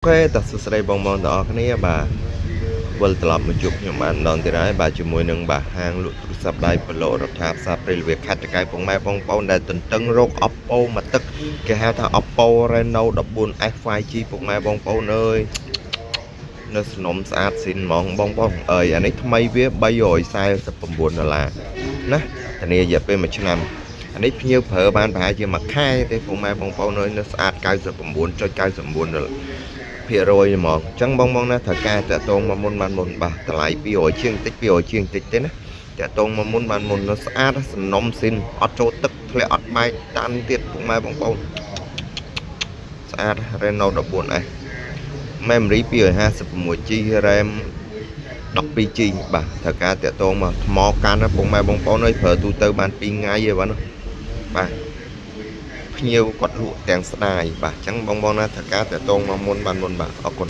Oke, tak sesuai bong-bong tak ini ya bah. Wel telap menjuk nyoman don tirai bahជាមួយនឹងbahហាងលក់ទូរស័ព្ទដៃប្លុករដ្ឋាភិបាលពេលវាខាត់តកែពងម៉ែបងប្អូនដែលទន្ទឹងរក Oppo មកទឹកគេហៅថា Oppo Reno 14S 5G ពុកម៉ែបងប្អូនអើយនៅសំណុំស្អាតស៊ីនហ្មងបងប្អូនអើយអានេះថ្មីវា$349ណាធានារយៈពេល1ឆ្នាំអានេះភ្ញៀវប្រើបានប្រហែលជាមួយខែទេពុកម៉ែបងប្អូនអើយនៅស្អាត99.99%ហ្មងអញ្ចឹងបងណាត្រូវការតាក់ទងមកមុនបានមុនបាទតម្លៃ200ជាងតិច200ជាងតិចទេណាតាក់ទងមកមុនបានមុននៅស្អាតសំណុំស៊ីនអត់ចូលទឹកធ្លាក់អត់បែកតាន់ទៀតពុកម៉ែបងប្អូនស្អាត Reno 14S memory 256GB RAM 12GB បាទត្រូវការតាក់ទងមកថ្មកាន់ណាពុកម៉ែបងប្អូនអើយប្រើទូទៅបាន2ថ្ងៃទេបាទបាទភ្ញៀវគាត់លក់ទាំងស្ដាយបាទអញ្ចឹងបងណាត្រូវការតាក់ទងមកមុនបានមុនបាទអរគុណ